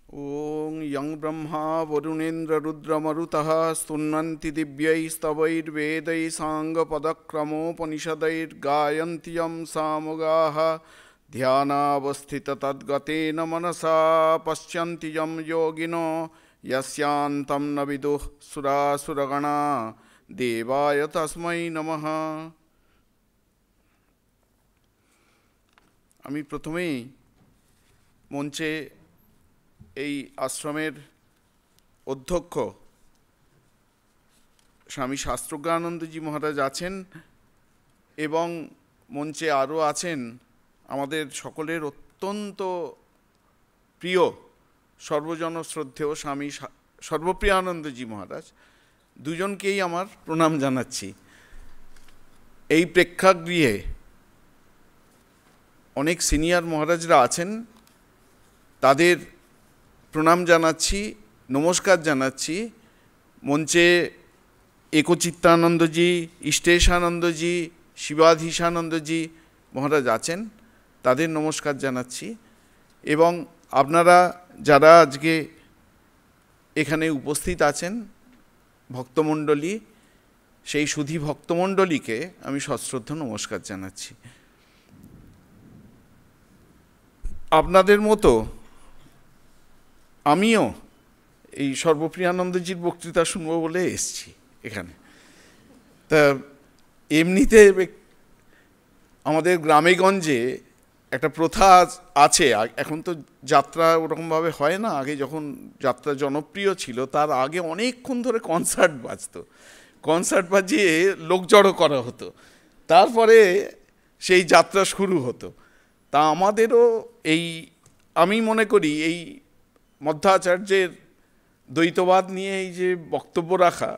ॐ यं ब्रह्मा वरुणेन्द्ररुद्रमरुतः स्तुन्वन्ति दिव्यैस्तवैर्वेदैः साङ्गपदक्रमोपनिषदैर्गायन्ति यं सामुगाः ध्यानावस्थिततद्गतेन मनसा पश्यन्ति यं योगिनो यस्यान्तं न विदुः सुरासुरगणा देवाय तस्मै नमः। আমি প্রথমেই মঞ্চে এই আশ্রমের অধ্যক্ষ স্বামী শাস্ত্রজ্ঞানন্দজি মহারাজ আছেন এবং মঞ্চে আরও আছেন আমাদের সকলের অত্যন্ত প্রিয় সর্বজন শ্রদ্ধেয় স্বামী সর্বপ্রিয়ানন্দজি মহারাজ, দুজনকেই আমার প্রণাম জানাচ্ছি। এই প্রেক্ষাগৃহে অনেক সিনিয়র মহারাজরা আছেন, তাদের প্রণাম জানাচ্ছি, নমস্কার জানাচ্ছি। মঞ্চে একচিত্তানন্দজি, ইষ্টেশানন্দজি, শিবাধীশানন্দজি মহারাজ আছেন, তাদের নমস্কার জানাচ্ছি। এবং আপনারা যারা আজকে এখানে উপস্থিত আছেন ভক্তমণ্ডলী, সেই সুধী ভক্তমণ্ডলীকে আমি সশ্রদ্ধ নমস্কার জানাচ্ছি। আপনাদের মতো আমিও এই সর্বপ্রিয়ানন্দজির বক্তৃতা শুনবো বলে এসেছি এখানে। তা এমনিতে আমাদের গ্রামেগঞ্জে একটা প্রথা আছে, এখন তো যাত্রা ওরকমভাবে হয় না, আগে যখন যাত্রা জনপ্রিয় ছিল তার আগে অনেকক্ষণ ধরে কনসার্ট বাজতো, কনসার্ট বাজিয়ে লোক জড়ো করা হতো, তারপরে সেই যাত্রা শুরু হতো। তা আমাদেরও এই, আমি মনে করি এই মধ্বাচার্যের দ্বৈতবাদ নিয়ে এই যে বক্তব্য রাখা,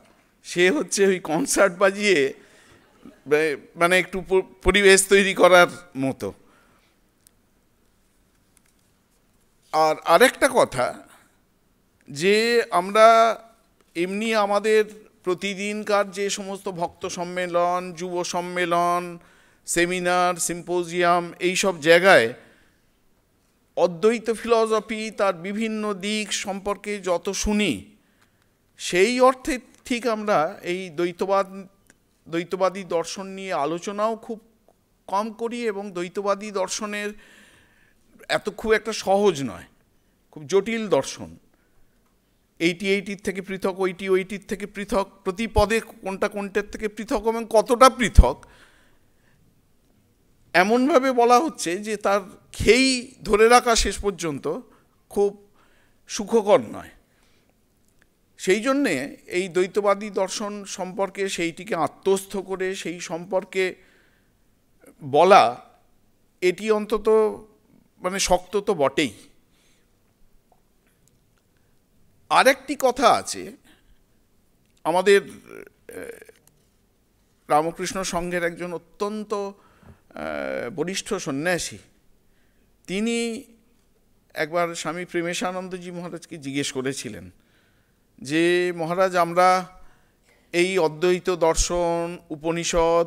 সে হচ্ছে ওই কনসার্ট বাজিয়ে মানে একটু পরিবেশ তৈরি করার মতো। আর আরেকটা কথা, যে আমরা এমনি আমাদের প্রতিদিনকার যে সমস্ত ভক্ত সম্মেলন, যুব সম্মেলন, সেমিনার, সিম্পোজিয়াম, এইসব জায়গায় অদ্বৈত ফিলসফি তার বিভিন্ন দিক সম্পর্কে যত শুনি, সেই অর্থে ঠিক আমরা এই দ্বৈতবাদী দর্শন নিয়ে আলোচনাও খুব কম করি, এবং দ্বৈতবাদী দর্শনের খুব একটা সহজ নয়, খুব জটিল দর্শন। এইটির থেকে পৃথক, ওইটির থেকে পৃথক, প্রতি পদে কোনটা কোনটার থেকে পৃথক এবং কতটা পৃথক এমনভাবে বলা হচ্ছে যে তার খেই ধরে রাখা শেষ পর্যন্ত খুব সুখকর নয়। সেই জন্যে এই দ্বৈতবাদী দর্শন সম্পর্কে সেইটিকে আত্মস্থ করে সেই সম্পর্কে বলা, এটি অন্তত মানে শক্ত তো বটেই। আরেকটি কথা আছে, আমাদের রামকৃষ্ণ সংঘের একজন অত্যন্ত বরিষ্ঠ সন্ন্যাসী, তিনি একবার স্বামী প্রেমেশানন্দজি মহারাজকে জিজ্ঞেস করেছিলেন যে মহারাজ, আমরা এই অদ্বৈত দর্শন,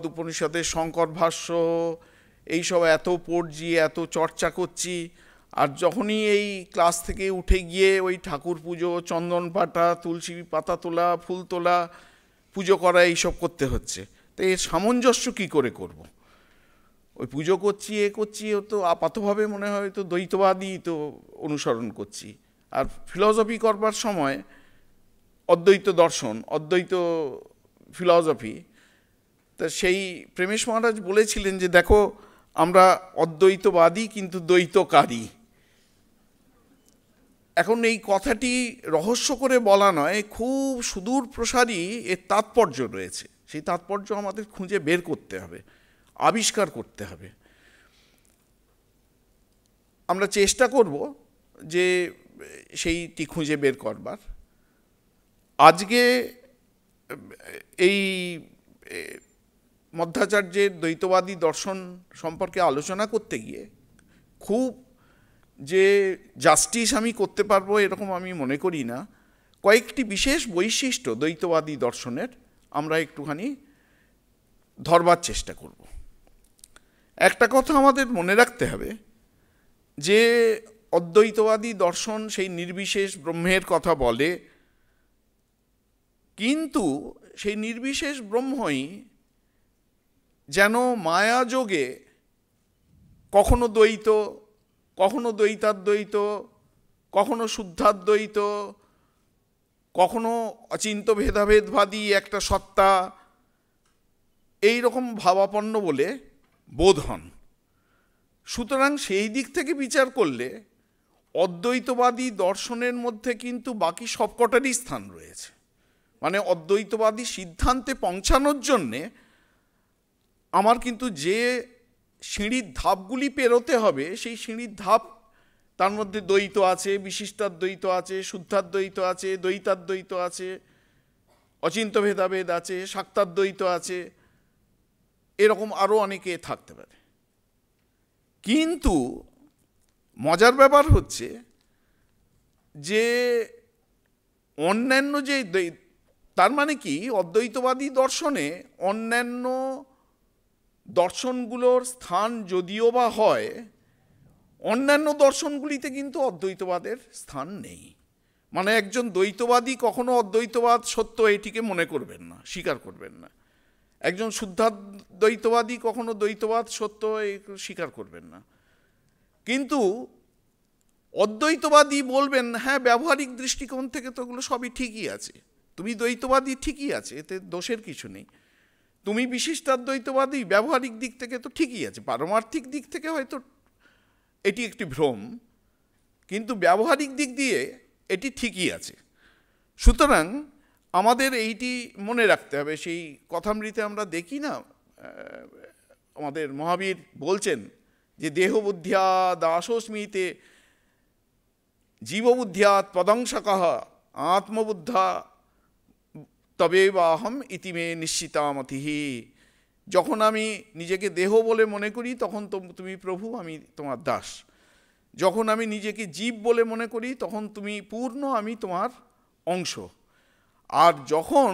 উপনিষদের শঙ্কর ভাষ্য, এইসব এত পড়ছি, এত চর্চা করছি, আর যখনই এই ক্লাস থেকে উঠে গিয়ে ওই ঠাকুর পুজো, চন্দন পাতা, তুলসী পাতা তোলা, ফুল তোলা, পুজো করা, এইসব করতে হচ্ছে, তো এর সামঞ্জস্য কী করে করব? ওই পুজো করছি, করছি, ও তো আপাতভাবে মনে হয় তো দ্বৈতবাদী তো অনুসরণ করছি, আর ফিলসফি করবার সময় অদ্বৈত দর্শন, অদ্বৈত ফিলসফি। তা সেই প্রেমেশ মহারাজ বলেছিলেন যে দেখো, আমরা অদ্বৈতবাদী কিন্তু দ্বৈতকারী। এখন এই কথাটি রহস্য করে বলা নয়, খুব সুদূর প্রসারী এর তাৎপর্য রয়েছে। সেই তাৎপর্য আমাদের খুঁজে বের করতে হবে, আবিষ্কার করতে হবে। আমরা চেষ্টা করব যে সেইটি খুঁজে বের করবার। আজকে এই মধ্বাচার্যের দ্বৈতবাদী দর্শন সম্পর্কে আলোচনা করতে গিয়ে খুব যে জাস্টিস আমি করতে পারবো এরকম আমি মনে করি না। কয়েকটি বিশেষ বৈশিষ্ট্য দ্বৈতবাদী দর্শনের আমরা একটুখানি ধরবার চেষ্টা করব। একটা কথা আমাদের মনে রাখতে হবে যে অদ্বৈতবাদী দর্শন সেই নির্বিশেষ ব্রহ্মের কথা বলে, কিন্তু সেই নির্বিশেষ ব্রহ্মই যেন মায়াযোগে কখনো দ্বৈত, কখনো দ্বৈতাদ্বৈত, কখনো শুদ্ধাদ্বৈত, কখনো অচিন্ত ভেদাভেদবাদী একটা সত্তা, এই রকম ভাবাপন্ন বলে বোধ হন। সুতরাং সেই দিক থেকে বিচার করলে অদ্বৈতবাদী দর্শনের মধ্যে কিন্তু বাকি সবকটারই স্থান রয়েছে। মানে অদ্বৈতবাদী সিদ্ধান্তে পৌঁছানোর জন্যে আমার কিন্তু যে সিঁড়ির ধাপগুলি পেরোতে হবে, সেই সিঁড়ির ধাপ, তার মধ্যে দ্বৈত আছে, বিশিষ্টাদ্বৈত আছে, শুদ্ধাদ্বৈত আছে, দ্বৈতাদ্বৈত আছে, অচিন্ত ভেদাভেদ আছে, শাক্তাদ্বৈত আছে, এরকম আরও অনেকে থাকতে পারে। কিন্তু মজার ব্যাপার হচ্ছে যে অন্যান্য যে, তার মানে কি অদ্বৈতবাদী দর্শনে অন্যান্য দর্শনগুলোর স্থান যদিও বা হয়, অন্যান্য দর্শনগুলিতে কিন্তু অদ্বৈতবাদের স্থান নেই। মানে একজন দ্বৈতবাদী কখনো অদ্বৈতবাদ সত্য এটিকে মনে করবেন না, স্বীকার করবেন না। একজন শুদ্ধাদ্বৈতবাদী কখনো দ্বৈতবাদ সত্য স্বীকার করবেন না। কিন্তু অদ্বৈতবাদী বলবেন, হ্যাঁ ব্যবহারিক দৃষ্টিকোণ থেকে তো ওগুলো সবই ঠিকই আছে, তুমি দ্বৈতবাদী ঠিকই আছে, এতে দোষের কিছু নেই। তুমি বিশিষ্টাদ্বৈতবাদী ব্যবহারিক দিক থেকে তো ঠিকই আছে, পারমার্থিক দিক থেকে হয়তো এটি একটি ভ্রম, কিন্তু ব্যবহারিক দিক দিয়ে এটি ঠিকই আছে। সুতরাং আমাদের এইটি মনে রাখতে হবে। সেই কথামৃতে আমরা দেখি না, আমাদের মহাবীর বলছেন যে দেহবুদ্ধ্যা দাসোস্মিতে জীববুদ্ধ্যাৎ পদংশকঃ আত্মবুদ্ধা তবেবাহম ইতি মে নিশ্চিতামতিঃ। যখন আমি নিজেকে দেহ বলে মনে করি তখন তুমি প্রভু, আমি তোমার দাস। যখন আমি নিজেকে জীব বলে মনে করি তখন তুমি পূর্ণ, আমি তোমার অংশ। আর যখন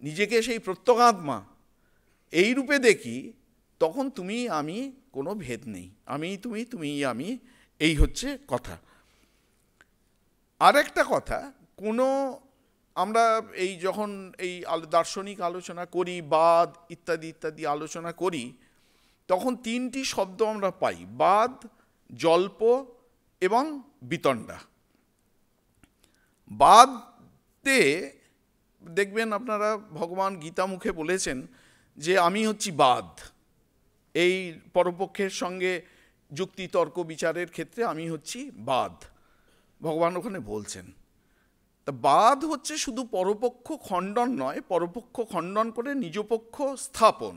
নিজেকে সেই প্রত্যগাত্মা এই রূপে দেখি তখন তুমি আমি কোনো ভেদ নেই, আমি তুমি, তুমি আমি, এই হচ্ছে কথা। আর একটা কথা, কোনো আমরা এই যখন এই দার্শনিক আলোচনা করি, বাদ ইত্যাদি ইত্যাদি আলোচনা করি, তখন তিনটি শব্দ আমরা পাই: বাদ, জল্প এবং বিতণ্ডা। বাদে দেখবেন আপনারা ভগবান গীতা মুখে বলেছেন যে আমি হচ্ছি বাদ। এই পরপক্ষের সঙ্গে যুক্তি তর্ক বিচারের ক্ষেত্রে আমি হচ্ছি বাদ, ভগবান ওখানে বলছেন। তা বাদ হচ্ছে শুধু পরপক্ষ খণ্ডন নয়, পরপক্ষ খণ্ডন করে নিজপক্ষ স্থাপন,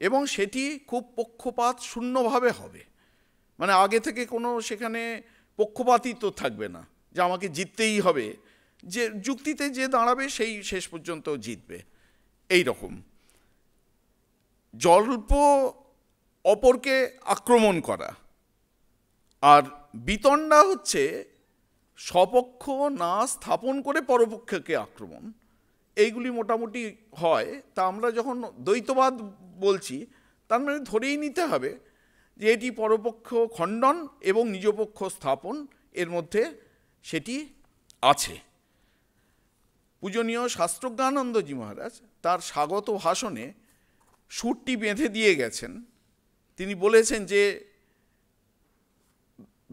এবং সেটি খুব পক্ষপাত শূন্যভাবে হবে। মানে আগে থেকে কোনো সেখানে পক্ষপাতই তো থাকবে না যে আমাকে জিততেই হবে, যে যুক্তিতে যে দাঁড়াবে সেই শেষ পর্যন্ত জিতবে, এই রকম। জল্প অপরকে আক্রমণ করা, আর বিতণ্ডা হচ্ছে স্বপক্ষ না স্থাপন করে পরপক্ষকে আক্রমণ। এইগুলি মোটামুটি হয়। তা আমরা যখন দ্বৈতবাদ বলছি তার মানে ধরেই নিতে হবে যে এটি পরপক্ষ খণ্ডন এবং নিজপক্ষ স্থাপন, এর মধ্যে সেটি আছে। পূজনীয় শাস্ত্রজ্ঞানন্দজি মহারাজ তার স্বাগত ভাষণে সুরটি বেঁধে দিয়ে গেছেন। তিনি বলেছেন যে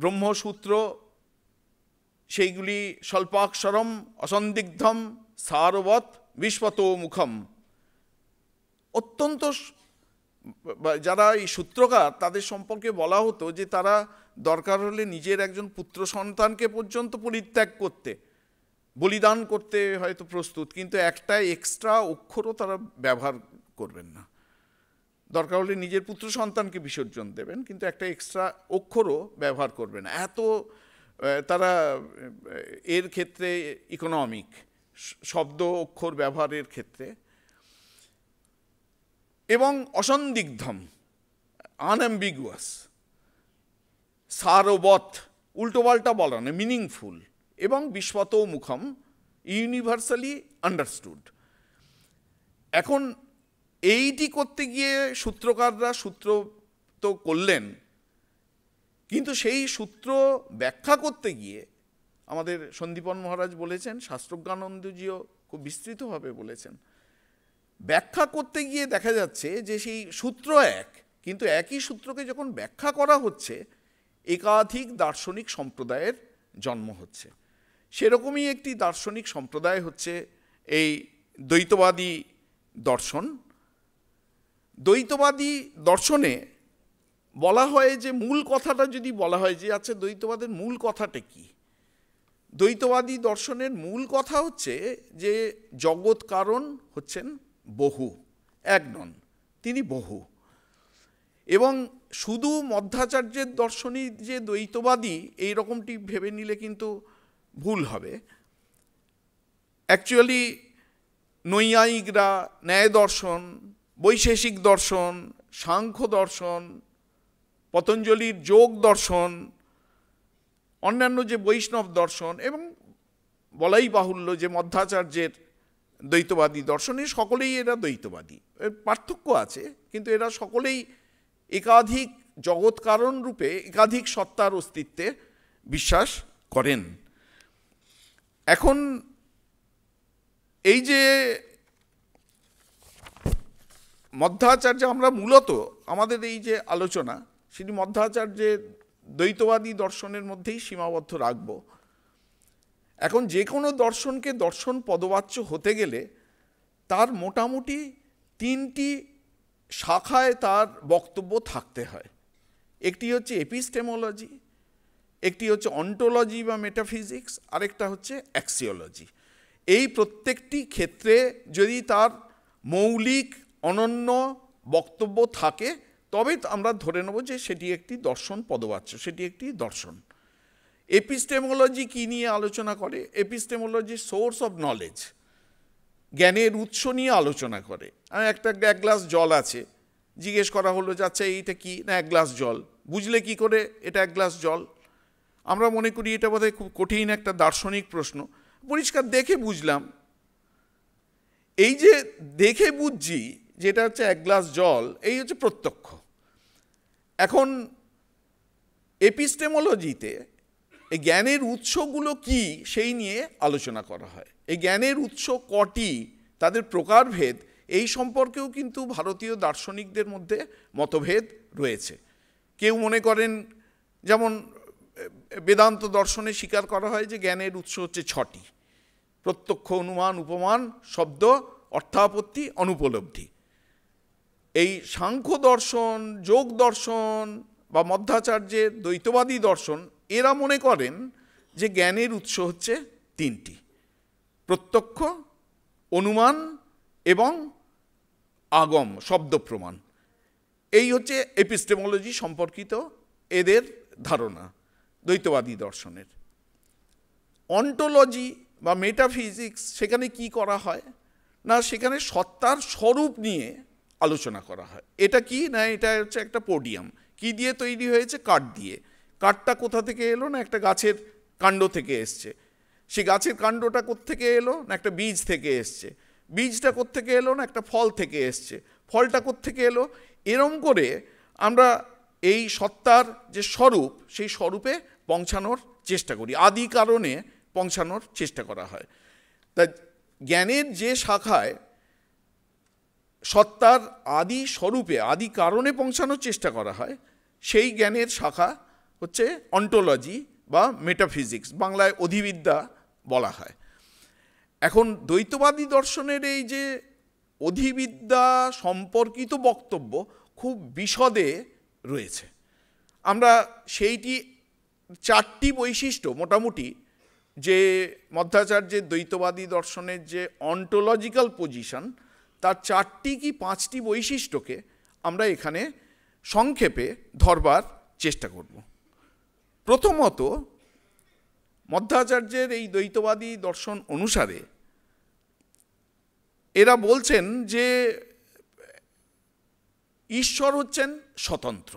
ব্রহ্মসূত্র সেইগুলি স্বল্পাক্ষরম অসন্দিগ্ধম সারবৎ বিশ্বতো মুখম। অত্যন্ত, যারা এই সূত্রকার তাদের সম্পর্কে বলা হতো যে তারা দরকার হলে নিজের একজন পুত্র সন্তানকে পর্যন্ত পরিত্যাগ করতে, বলিদান করতে হয়তো প্রস্তুত, কিন্তু একটা এক্সট্রা অক্ষরও তারা ব্যবহার করবেন না। দরকার হলে নিজের পুত্র সন্তানকে বিসর্জন দেবেন, কিন্তু একটা এক্সট্রা অক্ষরও ব্যবহার করবেন না। এত তারা এর ক্ষেত্রে ইকোনমিক, শব্দ অক্ষর ব্যবহারের ক্ষেত্রে। এবং অসন্দিগ্ধম, আনঅ্যাম্বিগুয়াস, সারবৎ, উল্টোপাল্টা বলা নয়, মিনিংফুল, এবং বিশ্বত মুখম, ইউনিভার্সালি আন্ডারস্টুড। এখন এইটি করতে গিয়ে সূত্রকাররা সূত্র তো করলেন, কিন্তু সেই সূত্র ব্যাখ্যা করতে গিয়ে আমাদের সন্দীপন মহারাজ বলেছেন, শাস্ত্রজ্ঞানন্দজিও খুব বিস্তৃতভাবে বলেছেন, ব্যাখ্যা করতে গিয়ে দেখা যাচ্ছে যে সেই সূত্র এক, কিন্তু একই সূত্রকে যখন ব্যাখ্যা করা হচ্ছে একাধিক দার্শনিক সম্প্রদায়ের জন্ম হচ্ছে। সেরকমই একটি দার্শনিক সম্প্রদায় হচ্ছে এই দ্বৈতবাদী দর্শন। দ্বৈতবাদী দর্শনে বলা হয় যে, মূল কথাটা যদি বলা হয় যে আচ্ছা দ্বৈতবাদের মূল কথাটা কি, দ্বৈতবাদী দর্শনের মূল কথা হচ্ছে যে জগৎ কারণ হচ্ছেন বহু, এক নন, তিনি বহু। এবং শুধু মধ্বাচার্যের দর্শনই যে দ্বৈতবাদী এই রকমটি ভেবে নিলে কিন্তু ভুল হবে। অ্যাকচুয়ালি নৈয়ায়িকরা ন্যায় দর্শন, বৈশেষিক দর্শন, সাংখ্য দর্শন, পতঞ্জলির যোগ দর্শন, অন্যান্য যে বৈষ্ণব দর্শন এবং বলাই বাহুল্য যে মধ্বাচার্যের দ্বৈতবাদী দর্শন, সকলেই এরা দ্বৈতবাদী। এর পার্থক্য আছে, কিন্তু এরা সকলেই একাধিক জগৎ কারণ রূপে একাধিক সত্তার অস্তিত্বে বিশ্বাস করেন। এখন এই যে মধ্বাচার্য, আমরা মূলত আমাদের এই যে আলোচনা সেটি মধ্বাচার্যের দ্বৈতবাদী দর্শনের মধ্যেই সীমাবদ্ধ রাখব। এখন যে কোনো দর্শনকে দর্শন পদবাচ্য হতে গেলে তার মোটামুটি তিনটি শাখায় তার বক্তব্য থাকতে হয়। একটি হচ্ছে এপিস্টেমোলজি, একটি হচ্ছে অন্টোলজি বা মেটাফিজিক্স, আরেকটা হচ্ছে অ্যাক্সিওলজি। এই প্রত্যেকটি ক্ষেত্রে যদি তার মৌলিক অনন্য বক্তব্য থাকে তবে আমরা ধরে নেব যে সেটি একটি দর্শন পদবাচ্য, সেটি একটি দর্শন। এপিস্টেমোলজি কি নিয়ে আলোচনা করে? এপিস্টেমোলজি সোর্স অফ নলেজ, জ্ঞানের উৎস নিয়ে আলোচনা করে। এক গ্লাস জল আছে, জিজ্ঞেস করা হলো যে আচ্ছা এইটা কি, না এক গ্লাস জল, বুঝলে কি করে এটা এক গ্লাস জল? আমরা মনে করি এটা বোধহয় খুব কঠিন একটা দার্শনিক প্রশ্ন। পরিষ্কার দেখে বুঝলাম। এই যে দেখে বুঝছি যেটা হচ্ছে এক গ্লাস জল, এই হচ্ছে প্রত্যক্ষ। এখন এপিস্টেমোলজিতে এই জ্ঞানের উৎসগুলো কি সেই নিয়ে আলোচনা করা হয়। এই জ্ঞানের উৎস কটি, তাদের প্রকারভেদ, এই সম্পর্কেও কিন্তু ভারতীয় দার্শনিকদের মধ্যে মতভেদ রয়েছে। কেউ মনে করেন, যেমন বেদান্ত দর্শনে স্বীকার করা হয় যে জ্ঞানের উৎস হচ্ছে ছটি: প্রত্যক্ষ, অনুমান, উপমান, শব্দ, অর্থাপত্তি, অনুপলব্ধি। এই সাংখ্য দর্শন, যোগ দর্শন বা মধ্বাচার্যের দ্বৈতবাদী দর্শন, এরা মনে করেন যে জ্ঞানের উৎস হচ্ছে তিনটি: প্রত্যক্ষ, অনুমান এবং আগম, শব্দ প্রমাণ। এই হচ্ছে এপিস্টেমোলজি সম্পর্কিত এদের ধারণা দ্বৈতবাদী দর্শনের। অন্টোলজি বা মেটাফিজিক্স, সেখানে কি করা হয় না, সেখানে সত্তার স্বরূপ নিয়ে আলোচনা করা হয়। এটা কি না, এটা হচ্ছে একটা পোডিয়াম। কি দিয়ে তৈরি হয়েছে? কাঠ দিয়ে। কাঠটা কোথা থেকে এলো না, একটা গাছের কাণ্ড থেকে এসছে। সেই গাছের কাণ্ডটা কোত্থেকে এলো না, একটা বীজ থেকে এসছে। বীজটা কোত্থেকে এলো না, একটা ফল থেকে এসছে। ফলটা কোত্থেকে এলো? এরম করে আমরা এই সত্তার যে স্বরূপ, সেই স্বরূপে পৌঁছানোর চেষ্টা করি, আদি কারণে পৌঁছানোর চেষ্টা করা হয়। তা জ্ঞানের যে শাখায় সত্তার আদি স্বরূপে, আদি কারণে পৌঁছানোর চেষ্টা করা হয়, সেই জ্ঞানের শাখা হচ্ছে অন্টোলজি বা মেটাফিজিক্স, বাংলায় অধিবিদ্যা বলা হয়। এখন দ্বৈতবাদী দর্শনের এই যে অধিবিদ্যা সম্পর্কিত বক্তব্য খুব বিশদে রয়েছে। আমরা সেইটি চারটি বৈশিষ্ট্য মোটামুটি, যে মধ্বাচার্যের দ্বৈতবাদী দর্শনের যে অন্টোলজিক্যাল পজিশন, তার চারটি কি পাঁচটি বৈশিষ্ট্যকে আমরা এখানে সংক্ষেপে ধরবার চেষ্টা করব। প্রথমত, মধ্বাচার্যের এই দ্বৈতবাদী দর্শন অনুসারে এরা বলছেন যে ঈশ্বর হচ্ছেন স্বতন্ত্র,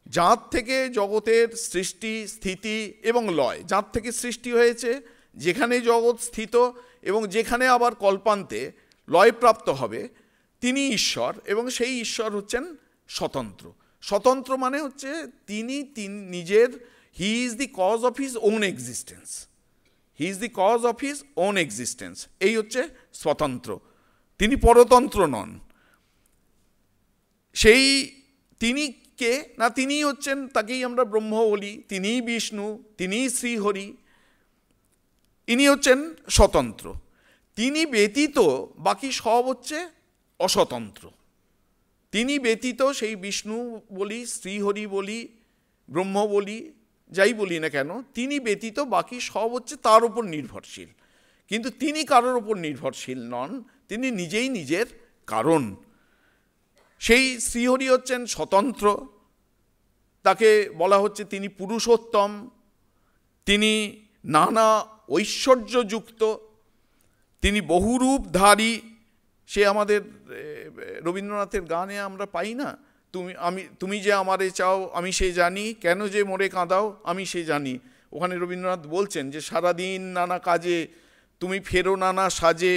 যার থেকে জগতের সৃষ্টি, স্থিতি এবং লয়, যার থেকে সৃষ্টি হয়েছে, যেখানে জগৎ স্থিত এবং যেখানে আবার কল্পান্তে লয়প্রাপ্ত হবে, তিনি ঈশ্বর এবং সেই ঈশ্বর হচ্ছেন স্বতন্ত্র। স্বতন্ত্র মানে হচ্ছে তিনি নিজের, he is the cause of his own existence, he is the cause of his own existence, এই হচ্ছে স্বতন্ত্র। তিনি পরতন্ত্র নন। সেই তিনি কে না, তিনি হচ্ছেন, তাকেই আমরা ব্রহ্ম বলি, তিনিই বিষ্ণু, তিনিই শ্রীহরি, ইনি হচ্ছেন স্বতন্ত্র। তিনি ব্যতীত বাকি সব হচ্ছে অস্বতন্ত্র। তিনি ব্যতীত সেই বিষ্ণু বলি, শ্রীহরি বলি, ব্রহ্ম বলি, যাই বলি না কেন, তিনি ব্যতীত বাকি সব হচ্ছে তার উপর নির্ভরশীল। কিন্তু তিনি কারোর উপর নির্ভরশীল নন, তিনি নিজেই নিজের কারণ। সেই শ্রীহরি হচ্ছেন স্বতন্ত্র, তাকে বলা হচ্ছে তিনি পুরুষোত্তম, তিনি নানা ঐশ্বর্যযুক্ত, তিনি বহুরূপধারী। সে আমাদের রবীন্দ্রনাথের গানে আমরা পাই না, তুমি যে আমারে চাও আমি সে জানি, কেন যে মোরে কাঁদাও আমি সে জানি। ওখানে রবীন্দ্রনাথ বলছেন যে সারাদিন নানা কাজে তুমি ফেরো নানা সাজে,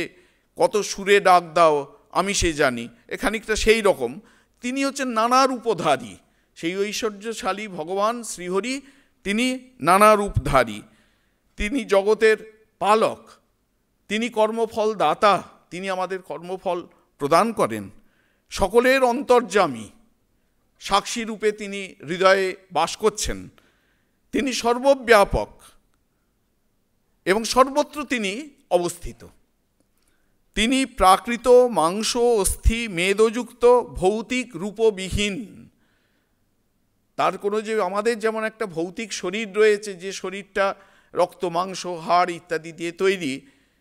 কত সুরে ডাক দাও আমি সে জানি। এখানিকটা সেই রকম, তিনি হচ্ছেন নানা রূপধারী, সেই ঐশ্বর্যশালী ভগবান শ্রীহরি তিনি নানা রূপধারী। তিনি জগতের পালক, তিনি কর্মফল দাতা, তিনি আমাদের কর্মফল প্রদান করেন। সকলের অন্তর্যামী, সাক্ষী রূপে তিনি হৃদয়ে বাস করছেন। তিনি সর্বব্যাপক এবং সর্বত্র তিনি অবস্থিত। তিনি প্রাকৃত মাংস অস্থি মেদযুক্ত ভৌতিক রূপবিহীন। তার কোনো যে আমাদের যেমন একটা ভৌতিক শরীর রয়েছে, যে শরীরটা রক্ত মাংস হাড় ইত্যাদি দিয়ে তৈরি,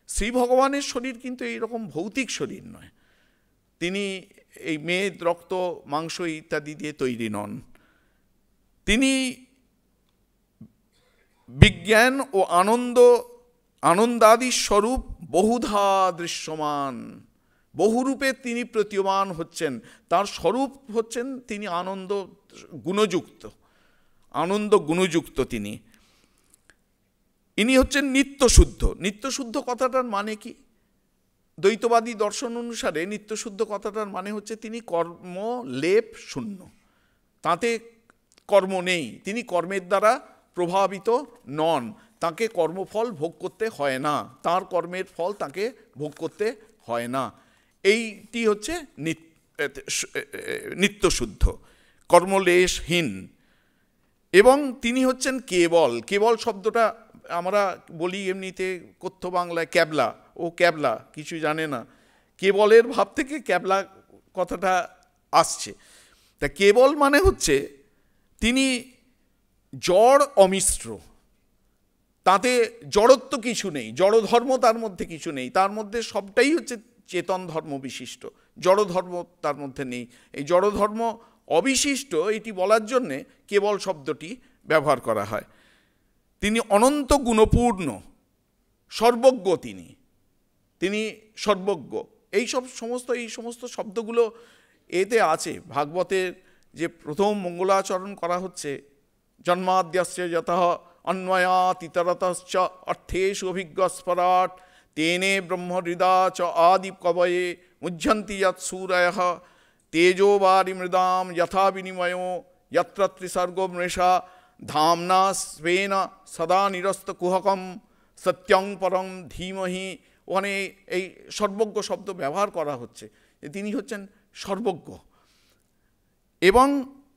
শ্রী ভগবানের শরীর কিন্তু এইরকম ভৌতিক শরীর নয়। তিনি এই মেদ রক্ত মাংস ইত্যাদি দিয়ে তৈরি নন। তিনি বিজ্ঞান ও আনন্দাদি স্বরূপ বহুধা দৃশ্যমান, বহুরূপে তিনি প্রতীয়মান হচ্ছেন। তার স্বরূপ হচ্ছেন তিনি আনন্দ গুণযুক্ত তিনি। ইনি হচ্ছেন নিত্যশুদ্ধ। নিত্যশুদ্ধ কথাটার মানে কি? দ্বৈতবাদী দর্শন অনুসারে নিত্যশুদ্ধ কথাটার মানে হচ্ছে তিনি কর্মলেপ শূন্য, তাতে কর্ম নেই, তিনি কর্মের দ্বারা প্রভাবিত নন, তাকে কর্মফল ভোগ করতে হয় না, তার কর্মের ফল তাকে ভোগ করতে হয় না। এইটি হচ্ছে নিত্যশুদ্ধ, কর্মলেশহীন। এবং তিনি হচ্ছেন কেবল। কেবল শব্দটা আমরা বলি এমনিতে কথ্য বাংলায় ক্যাবলা, ও ক্যাবলা কিছু জানে না, কেবলের ভাব থেকে ক্যাবলা কথাটা আসছে। তা কেবল মানে হচ্ছে তিনি জড় অমিশ্র, তাতে জড়ত্ব কিছু নেই, জড়ধর্ম তার মধ্যে কিছু নেই, তার মধ্যে সবটাই হচ্ছে চেতন ধর্ম বিশিষ্ট, জড়ধর্ম তার মধ্যে নেই। এই জড়ধর্ম অবিশিষ্ট এটি বলার জন্যে কেবল শব্দটি ব্যবহার করা হয়। তিনি অনন্ত গুণপূর্ণ, সর্বজ্ঞ, তিনি সর্বজ্ঞ। এই সমস্ত শব্দগুলো এতে আছে। ভাগবতের যে প্রথম মঙ্গলাচরণ করা হচ্ছে, জন্মাদ্যস্য যতঃ অন্বয়াৎ ইতরতশ্চ অর্থেষু অভিজ্ঞস্ফরাট তেনে ব্রহ্মহৃদা চ আদি কবয়ে মুহ্যন্তি যৎ সূরয়ঃ তেজো বারি মৃদাম যথা বিনিময়ো যত্র ত্রিসর্গো মৃষা ধামনা স্বেন সদা নিরস্ত কুহকম সত্যং পরম ধীমহি। ওখানে এই সর্বজ্ঞ শব্দ ব্যবহার করা হচ্ছে, তিনি হচ্ছেন সর্বজ্ঞ এবং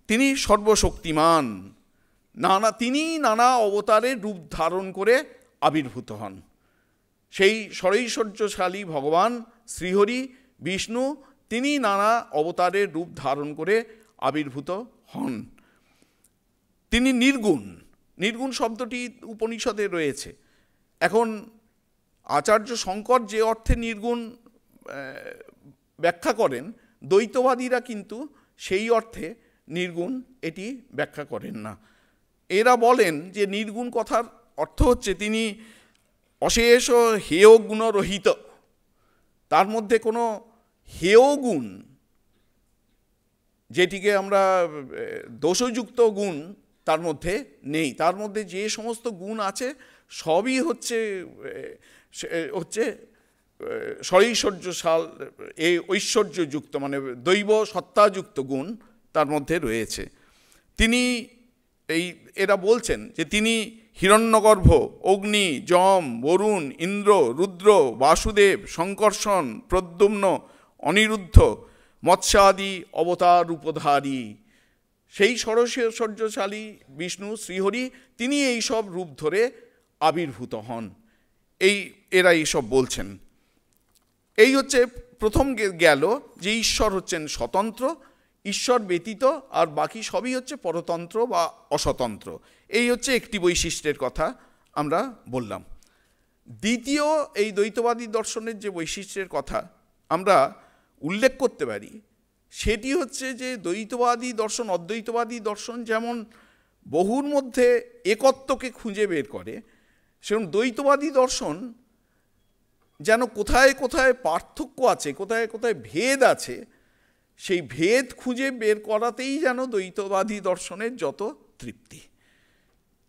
তিনি সর্বশক্তিমান। তিনি নানা অবতারের রূপ ধারণ করে আবির্ভূত হন। সেই ষড়ৈশ্বর্যশালী ভগবান শ্রীহরি বিষ্ণু, তিনি নানা অবতারের রূপ ধারণ করে আবির্ভূত হন। তিনি নির্গুণ। নির্গুণ শব্দটি উপনিষদে রয়েছে। এখন আচার্য শঙ্কর যে অর্থে নির্গুণ ব্যাখ্যা করেন, দ্বৈতবাদীরা কিন্তু সেই অর্থে নির্গুণ এটি ব্যাখ্যা করেন না। এরা বলেন যে নির্গুণ কথার অর্থ হচ্ছে তিনি অশেষ হেয় গুণরহিত, তার মধ্যে কোনো হেয় গুণ, যেটিকে আমরা দোষযুক্ত গুণ তার মধ্যে নেই। তার মধ্যে যে সমস্ত গুণ আছে সবই হচ্ছে ঐশ্বর্যশাল, এই ঐশ্বর্যযুক্ত, মানে দৈব সত্তাযুক্ত গুণ তার মধ্যে রয়েছে। তিনি এরা বলছেন যে তিনি হিরণ্যগর্ভ, অগ্নি, যম, বরুণ, ইন্দ্র, রুদ্র, বাসুদেব, শঙ্কর্ষণ, প্রদ্যুম্ন, অনিরুদ্ধ, মৎস্যাদি অবতার রূপধারী, সেই ষড়শৌর্যশালী বিষ্ণু শ্রীহরি, তিনি এই সব রূপ ধরে আবির্ভূত হন। এরা এইসব বলছেন। এই হচ্ছে প্রথম গেল যে ঈশ্বর হচ্ছেন স্বতন্ত্র, ঈশ্বর ব্যতীত আর বাকি সবই হচ্ছে পরতন্ত্র বা অস্বতন্ত্র। এই হচ্ছে একটি বৈশিষ্ট্যের কথা আমরা বললাম। দ্বিতীয় এই দ্বৈতবাদী দর্শনের যে বৈশিষ্ট্যের কথা আমরা উল্লেখ করতে পারি, সেটি হচ্ছে যে দ্বৈতবাদী দর্শন, অদ্বৈতবাদী দর্শন যেমন বহুর মধ্যে একত্বকে খুঁজে বের করে, সেরকম দ্বৈতবাদী দর্শন যেন কোথায় কোথায় পার্থক্য আছে, কোথায় কোথায় ভেদ আছে, সেই ভেদ খুঁজে বের করাতেই যেন দ্বৈতবাদী দর্শনের যত তৃপ্তি।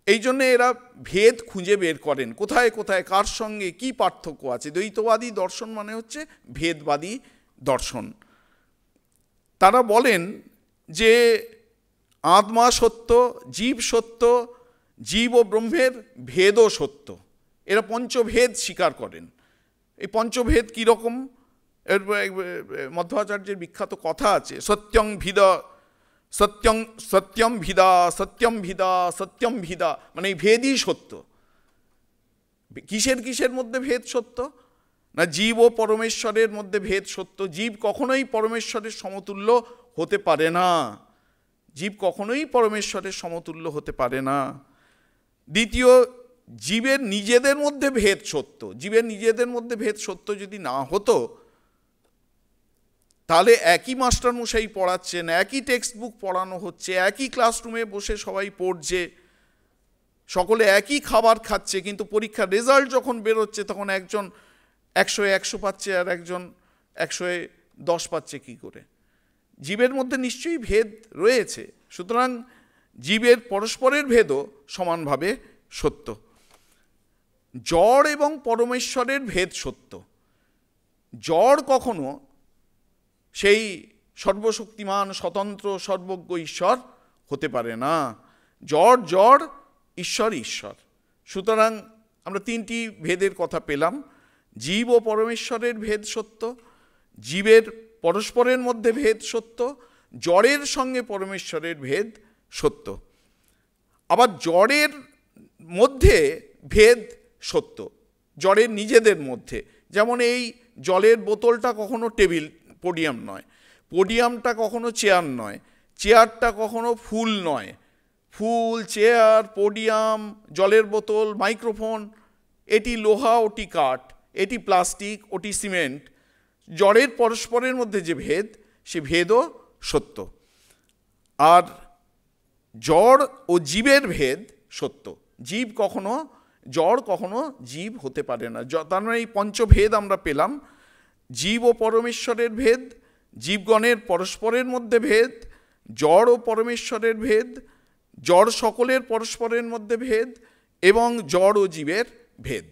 এই জন্য এরা ভেদ খুঁজে বের করেন, কোথায় কোথায় কার সঙ্গে কি পার্থক্য আছে। দ্বৈতবাদী দর্শন মানে হচ্ছে ভেদবাদী দর্শন। তারা বলেন যে আত্মা সত্য, জীব সত্য, জীব ও ব্রহ্মের ভেদও সত্য। এরা পঞ্চভেদ স্বীকার করেন। এই পঞ্চভেদ কীরকম? এর মধ্বাচার্যের বিখ্যাত কথা আছে, সত্যং ভিদা সত্যং সত্যম ভিদা সত্যম ভিদা সত্যম ভিদা, মানে এই ভেদই সত্য। কিসের কিসের মধ্যে ভেদ সত্য? না জীব ও পরমেশ্বরের মধ্যে ভেদ সত্য। জীব কখনোই পরমেশ্বরের সমতুল্য হতে পারে না, জীব কখনোই পরমেশ্বরের সমতুল্য হতে পারে না। দ্বিতীয়, জীবের নিজেদের মধ্যে ভেদ সত্য। জীবের নিজেদের মধ্যে ভেদ সত্য যদি না হতো, তাহলে একই মাস্টারমশাই পড়াচ্ছেন, একই টেক্সট বুক পড়ানো হচ্ছে, একই ক্লাসরুমে বসে সবাই পড়ছে, সকলে একই খাবার খাচ্ছে, কিন্তু পরীক্ষার রেজাল্ট যখন বেরোচ্ছে তখন একজন 100 পাচ্ছে আর একজন 110 পাচ্ছে। কি করে? জীবের মধ্যে নিশ্চয়ই ভেদ রয়েছে। সুতরাং জীবের পরস্পরের ভেদও সমানভাবে সত্য। জড় এবং পরমেশ্বরের ভেদ সত্য। জড় কখনো সেই সর্বশক্তিমান, স্বতন্ত্র, সর্বজ্ঞ ঈশ্বর হতে পারে না। জড় জড়, ঈশ্বর ঈশ্বর। সুতরাং আমরা তিনটি ভেদের কথা পেলাম। জীব ও পরমেশ্বরের ভেদ সত্য, জীবের পরস্পরের মধ্যে ভেদ সত্য, জড়ের সঙ্গে পরমেশ্বরের ভেদ সত্য। আবার জড়ের মধ্যে ভেদ সত্য, জড়ের নিজেদের মধ্যে। যেমন এই জলের বোতলটা কখনো পোডিয়াম নয়, পোডিয়ামটা কখনো চেয়ার নয়, চেয়ারটা কখনো ফুল নয়। ফুল, চেয়ার, পোডিয়াম, জলের বোতল, মাইক্রোফোন, এটি লোহা, ওটি কাঠ, এটি প্লাস্টিক, ওটি সিমেন্ট। জড়ের পরস্পরের মধ্যে যে ভেদ, সে ভেদও সত্য। আর জড় ও জীবের ভেদ সত্য। জীব কখনো জড়, কখনো জীব হতে পারে না। তার মানে এই পঞ্চভেদ আমরা পেলাম। জীব ও পরমেশ্বরের ভেদ, জীবগণের পরস্পরের মধ্যে ভেদ, জড় ও পরমেশ্বরের ভেদ, জড় সকলের পরস্পরের মধ্যে ভেদ, এবং জড় ও জীবের ভেদ।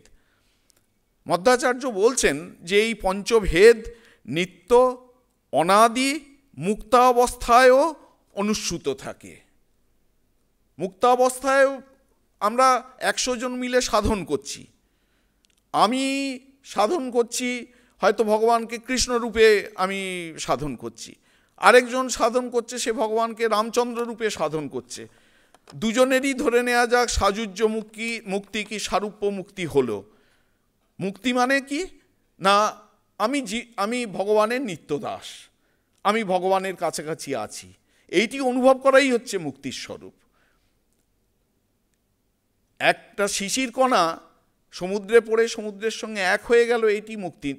মধ্বাচার্য বলছেন যে এই পঞ্চভেদ নিত্য, অনাদি, মুক্তাবস্থায়ও অনুস্যূত থাকে। মুক্তাবস্থায় আমরা 100 জন মিলে সাধন করছি। আমি সাধন করছি, হয়তো ভগবানকে কৃষ্ণ রূপে আমি সাধন করছি, আরেকজন সাধন করছে, সে ভগবানকে রামচন্দ্র রূপে সাধন করছে। দুজনেরই ধরে নেওয়া যাক সাযুজ্য মুক্তি কি সারূপ্য মুক্তি হলো। মুক্তি মানে কি না, আমি ভগবানের নিত্যদাস, আমি ভগবানের কাছাকাছি আছি, এইটি অনুভব করাই হচ্ছে মুক্তির স্বরূপ। একটা শিশির কণা সমুদ্রে পড়ে সমুদ্রের সঙ্গে এক হয়ে গেল, এইটি মুক্তি,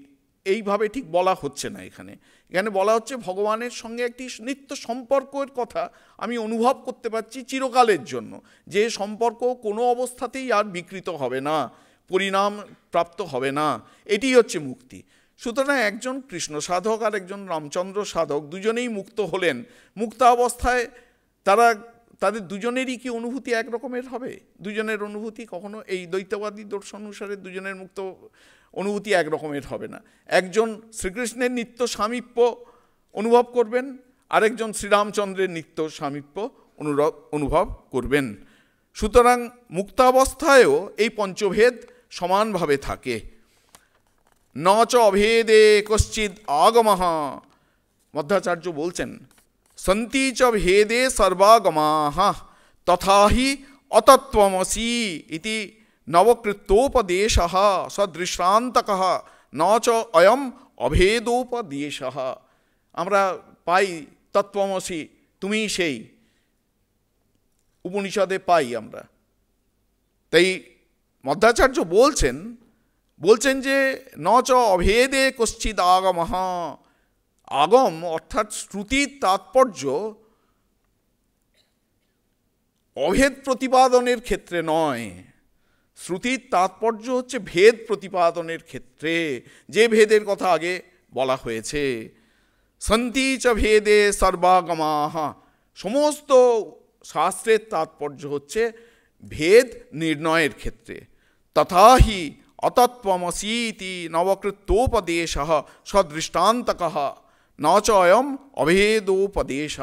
এইভাবে ঠিক বলা হচ্ছে না। এখানে বলা হচ্ছে ভগবানের সঙ্গে একটি নিত্য সম্পর্কের কথা আমি অনুভব করতে পারছি চিরকালের জন্য, যে সম্পর্ক কোনো অবস্থাতেই আর বিকৃত হবে না, পরিণাম প্রাপ্ত হবে না। এটি হচ্ছে মুক্তি। সুতরাং একজন কৃষ্ণ সাধক আর একজন রামচন্দ্র সাধক দুজনেই মুক্ত হলেন। মুক্তাবস্থায় তাদের দুজনেরই কি অনুভূতি একরকমের হবে? দুজনের অনুভূতি কখনো, এই দ্বৈতবাদী দর্শন অনুসারে দুজনের মুক্ত অনুভূতি একরকমের হবে না। একজন শ্রীকৃষ্ণের নিত্য সামীপ্য অনুভব করবেন, আরেকজন শ্রীরামচন্দ্রের নিত্য সামীপ্য অনুভব করবেন। সুতরাং মুক্তাবস্থায়ও এই পঞ্চভেদ সমানভাবে থাকে। ন চ অভেদে কশ্চিদ আগমঃ, মধ্বাচার্য বলছেন সন্তি চ ভেদে সর্বাগমাঃ তথা হি অতত্ত্বমসি ইতি নবকৃতোপদেশঃ সদৃষ্টান্তকঃ ন চ অয়ম অভেদোপদেশঃ। আমরা পাই তত্ত্বমসি, তুমি সেই, উপনিষদে পাই আমরা। তাই মধ্বাচার্য বলছেন যে ন চ অভেদে কশ্চিদ আগমঃ, আগম অর্থাৎ শ্রুতির তাৎপর্য অভেদ প্রতিপাদনের ক্ষেত্রে নয়, শ্রুতির তাৎপর্য হচ্ছে ভেদ প্রতিপাদনের ক্ষেত্রে, যে ভেদের কথা আগে বলা হয়েছে। সন্তি চ ভেদে সর্বাগমাঃ, সমস্ত শাস্ত্রের তাৎপর্য হচ্ছে ভেদ নির্ণয়ের ক্ষেত্রে। তথা হি অতত্ত্বমসি ইতি নবকৃতোপদেশঃ সদৃষ্টান্তকঃ ন চ অয়ম অভেদোপদেশঃ।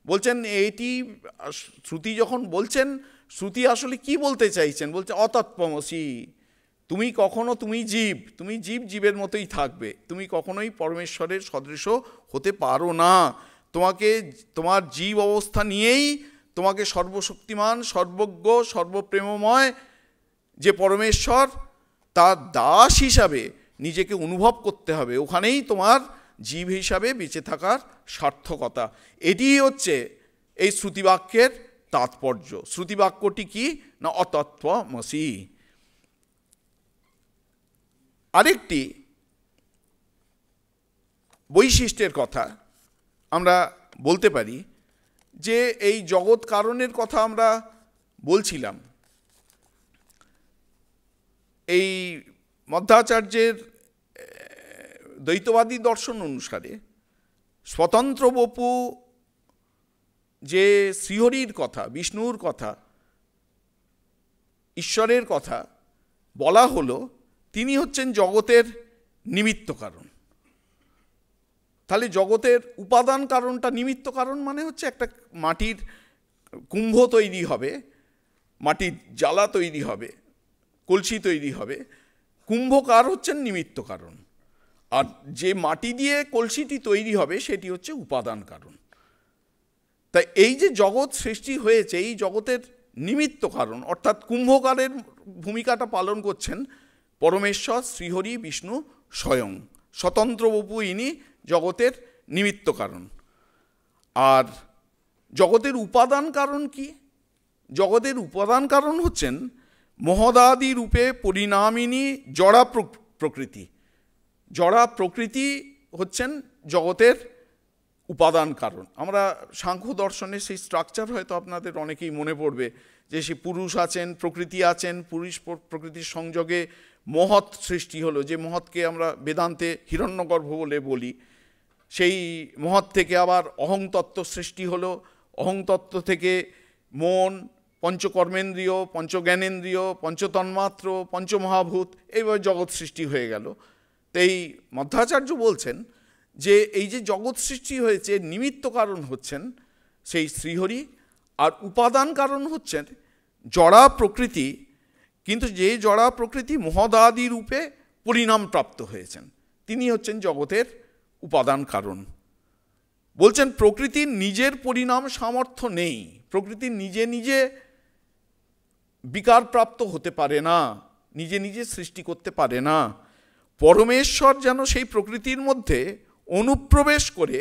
বলছেন এইটি শ্রুতি যখন বলছেন, শ্রুতি আসলে কি বলতে চাইছেন? বলছে অতত্ত্বমসি, তুমি কখনো, তুমি জীব জীবের মতোই থাকবে, তুমি কখনোই পরমেশ্বরের সদৃশ হতে পারো না। তোমাকে তোমার জীব অবস্থা নিয়েই তোমাকে সর্বশক্তিমান, সর্বজ্ঞ, সর্বপ্রেমময় যে পরমেশ্বর তার দাস হিসাবে নিজেকে অনুভব করতে হবে। ওখানেই তোমার জীব হিসাবে বেঁচে থাকার সার্থকতা। এটিই হচ্ছে এই শ্রুতিবাক্যের তাৎপর্য। শ্রুতিবাক্যটি কি না অতত্ত্বমসি। আরেকটি বৈশিষ্ট্যের কথা আমরা বলতে পারি যে এই জগৎ কারণের কথা আমরা বলছিলাম। এই মধ্বাচার্যের দ্বৈতবাদী দর্শন অনুসারে স্বতন্ত্র বপু যে শ্রীহরির কথা, বিষ্ণুর কথা, ঈশ্বরের কথা বলা হলো, তিনি হচ্ছেন জগতের নিমিত্ত কারণ। তাহলে জগতের উপাদান কারণটা নিমিত্ত কারণ মানে হচ্ছে একটা মাটির কুম্ভ তৈরি হবে, মাটির জ্বালা তৈরি হবে, কলসি তৈরি হবে, কুম্ভকার হচ্ছেন নিমিত্ত কারণ, আর যে মাটি দিয়ে কলসিটি তৈরি হবে সেটি হচ্ছে উপাদান কারণ। তাই এই যে জগৎ সৃষ্টি হয়েছে, এই জগতের নিমিত্ত কারণ অর্থাৎ কুম্ভকারের ভূমিকাটা পালন করছেন পরমেশ্বর শ্রীহরি বিষ্ণু স্বয়ং। স্বতন্ত্র বপু ইনি জগতের নিমিত্ত কারণ। আর জগতের উপাদান কারণ কি? জগতের উপাদান কারণ হচ্ছেন মহদাদি রূপে পরিণামিনী জড়া প্রকৃতি। জড়া প্রকৃতি হচ্ছেন জগতের উপাদান কারণ। আমরা সাংখ্য দর্শনের সেই স্ট্রাকচার হয়তো আপনাদের অনেকেই মনে পড়বে যে সে পুরুষ আছেন, প্রকৃতি আছেন, পুরুষ প্রকৃতির সংযোগে মহৎ সৃষ্টি হলো, যে মহৎকে আমরা বেদান্তে হিরণ্যগর্ভ বলে বলি। সেই মহৎ থেকে আবার অহংতত্ত্ব সৃষ্টি হলো, অহংতত্ত্ব থেকে মন, পঞ্চকর্মেন্দ্রিয়, পঞ্চজ্ঞানেন্দ্রিয়, পঞ্চতন্মাত্র, পঞ্চমহাভূত, এইভাবে জগৎ সৃষ্টি হয়ে গেল। তো এই মধ্বাচার্য বলছেন যে এই যে জগৎ সৃষ্টি হয়েছে নিমিত্ত কারণ হচ্ছেন সেই শ্রীহরি, আর উপাদান কারণ হচ্ছেন জড়া প্রকৃতি। কিন্তু যে জড়া প্রকৃতি মহদাদি রূপে পরিণাম প্রাপ্ত হয়েছেন, তিনি হচ্ছেন জগতের উপাদান কারণ। বলছেন প্রকৃতির নিজের পরিণাম সামর্থ্য নেই, প্রকৃতি নিজে নিজে বিকারপ্রাপ্ত হতে পারে না, নিজে নিজে সৃষ্টি করতে পারে না। পরমেশ্বর যেন সেই প্রকৃতির মধ্যে অনুপ্রবেশ করে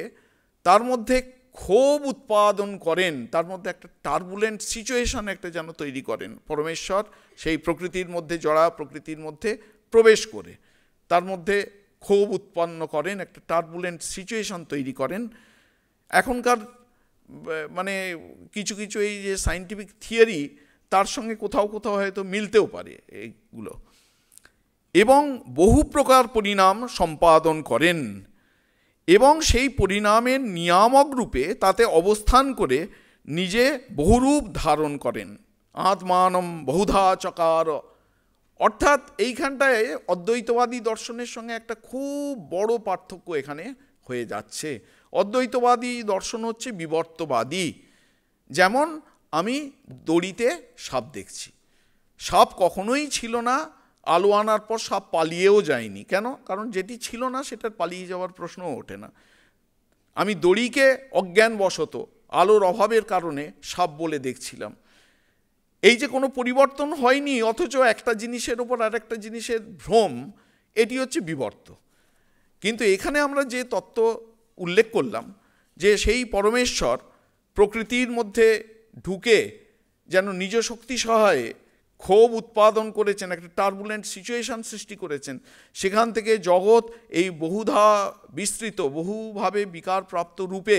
তার মধ্যে ক্ষোভ উৎপাদন করেন, তার মধ্যে একটা টার্বুলেন্ট সিচুয়েশন একটা যেন তৈরি করেন। পরমেশ্বর সেই প্রকৃতির মধ্যে, জড়া প্রকৃতির মধ্যে প্রবেশ করে তার মধ্যে ক্ষোভ উৎপন্ন করেন, একটা টার্বুলেন্ট সিচুয়েশন তৈরি করেন। এখনকার মানে কিছু কিছু এই যে সায়েন্টিফিক থিওরি, তার সঙ্গে কোথাও কোথাও হয়তো মিলতেও পারে এইগুলো, এবং বহু প্রকার পরিণাম সম্পাদন করেন এবং সেই পরিণামের নিয়ামক রূপে তাতে অবস্থান করে নিজে বহুরূপ ধারণ করেন। আত্মানম বহুধা চকার। অর্থাৎ এইখানটায় অদ্বৈতবাদী দর্শনের সঙ্গে একটা খুব বড় পার্থক্য এখানে হয়ে যাচ্ছে। অদ্বৈতবাদী দর্শন হচ্ছে বিবর্তবাদী। যেমন আমি দড়িতে সাপ দেখছি, সাপ কখনোই ছিল না, আলো আনার পর সাপ পালিয়েও যায়নি। কেন? কারণ যেটি ছিল না সেটার পালিয়ে যাওয়ার প্রশ্নও ওঠে না। আমি দড়িকে অজ্ঞানবশত আলোর অভাবের কারণে সাপ বলে দেখছিলাম। এই যে কোনো পরিবর্তন হয়নি, অথচ একটা জিনিসের ওপর আর একটা জিনিসের ভ্রম, এটি হচ্ছে বিবর্ত। কিন্তু এখানে আমরা যে তত্ত্ব উল্লেখ করলাম, যে সেই পরমেশ্বর প্রকৃতির মধ্যে ঢুকে যেন নিজ শক্তি সহায়ে ক্ষোভ উৎপাদন করেছেন, একটা টার্বুলেন্ট সিচুয়েশন সৃষ্টি করেছেন, সেখান থেকে জগৎ এই বহুধা বিস্তৃত বহুভাবে বিকারপ্রাপ্ত রূপে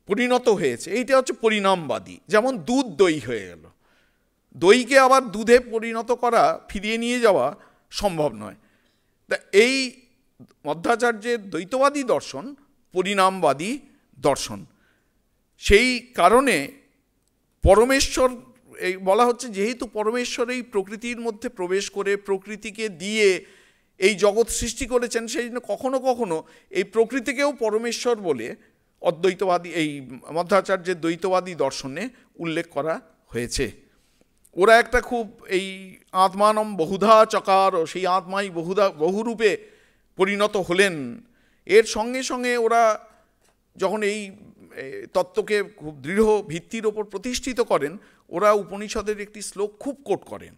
পরিণত হয়েছে। এইটা হচ্ছে পরিণামবাদী। যেমন দুধ দই হয়ে গেল, দইকে আবার দুধে পরিণত করা, ফিরিয়ে নিয়ে যাওয়া সম্ভব নয়। তা এই মধ্বাচার্যের দ্বৈতবাদী দর্শন পরিণামবাদী দর্শন। সেই কারণে পরমেশ্বর, এই বলা হচ্ছে যেহেতু পরমেশ্বর এই প্রকৃতির মধ্যে প্রবেশ করে প্রকৃতিকে দিয়ে এই জগৎ সৃষ্টি করেছেন, সেই জন্য কখনো কখনো এই প্রকৃতিকেও পরমেশ্বর বলে অদ্বৈতবাদী এই মধ্বাচার্যের দ্বৈতবাদী দর্শনে উল্লেখ করা হয়েছে। ওরা একটা খুব এই আত্মানম বহুধা চকার, সেই আত্মাই বহুরূপে পরিণত হলেন। এর সঙ্গে সঙ্গে ওরা যখন এই তত্ত্বকে খুব দৃঢ় ভিত্তির ওপর প্রতিষ্ঠিত করেন, ওরা উপনিষদের একটি শ্লোক খুব কোট করেন,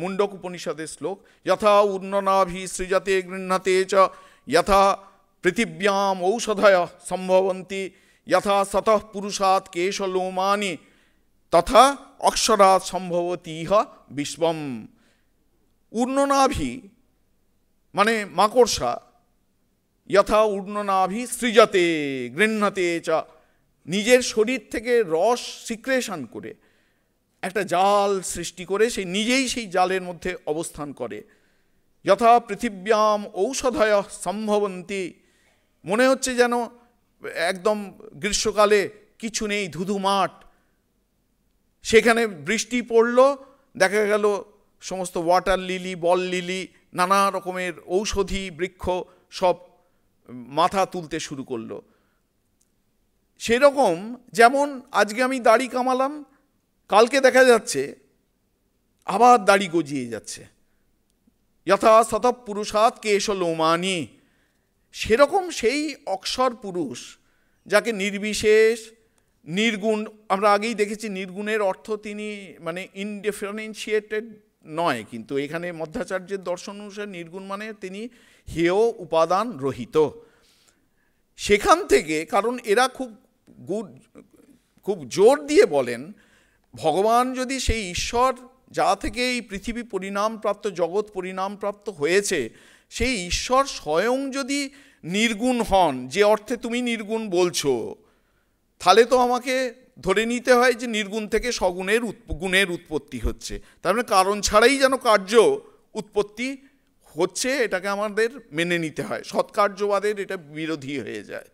মুন্ডক উপনিষদের শ্লোক, যথা উন্ননাভি সৃজতে গৃহ্ণতে চ যথা পৃথিব্যাম ঔষধয় সম্ভবন্তি যথা সতঃ পুরুষাৎ কেশলোমানি তথা অক্ষরাৎ সম্ভবতি ইহ বিশ্বম। উর্ণনাভি মানে মাকড়সা, যথা উর্ণনাভি সৃজতে গৃহ্ণতে চ, নিজের শরীর থেকে রস সিক্রেশন করে একটা জাল সৃষ্টি করে সেই নিজেই সেই জালের মধ্যে অবস্থান করে। যথা পৃথিব্যাম ঔষধয় সম্ভবন্তি, মনে হচ্ছে যেন একদম গ্রীষ্মকালে কিছু নেই, ধুধু মাঠ, সেখানে বৃষ্টি পড়ল, দেখা গেল সমস্ত ওয়াটার লিলি, বল লিলি, নানা রকমের ঔষধি বৃক্ষ সব মাথা তুলতে শুরু করলো। সেরকম যেমন আজকে আমি দাড়ি কামালাম, কালকে দেখা যাচ্ছে আবার দাড়ি গজিয়ে যাচ্ছে, যথা সতঃ পুরুষাৎ কেশলোমানি। সেরকম সেই অক্ষর পুরুষ, যাকে নির্বিশেষ নির্গুণ, আমরা আগেই দেখেছি নির্গুণের অর্থ তিনি মানে ইনডিফারেন্সিয়েটেড নয়, কিন্তু এখানে মধ্বাচার্যের দর্শন অনুসারে নির্গুণ মানে তিনি হেয় উপাদান রহিত। সেখান থেকে, কারণ এরা খুব জোর দিয়ে বলেন, ভগবান যদি সেই ঈশ্বর যা থেকে এই পৃথিবী পরিণামপ্রাপ্ত, জগৎ পরিণামপ্রাপ্ত হয়েছে, সেই ঈশ্বর স্বয়ং যদি নির্গুণ হন, যে অর্থে তুমি নির্গুণ বলছো, তাহলে তো আমাকে ধরে নিতে হয় যে নির্গুণ থেকে সগুণের গুণের উৎপত্তি হচ্ছে। তার মানে কারণ ছাড়াই যেন কার্য উৎপত্তি হচ্ছে, এটাকে আমাদের মেনে নিতে হয়। সৎকার্যবাদের এটা বিরোধী হয়ে যায়।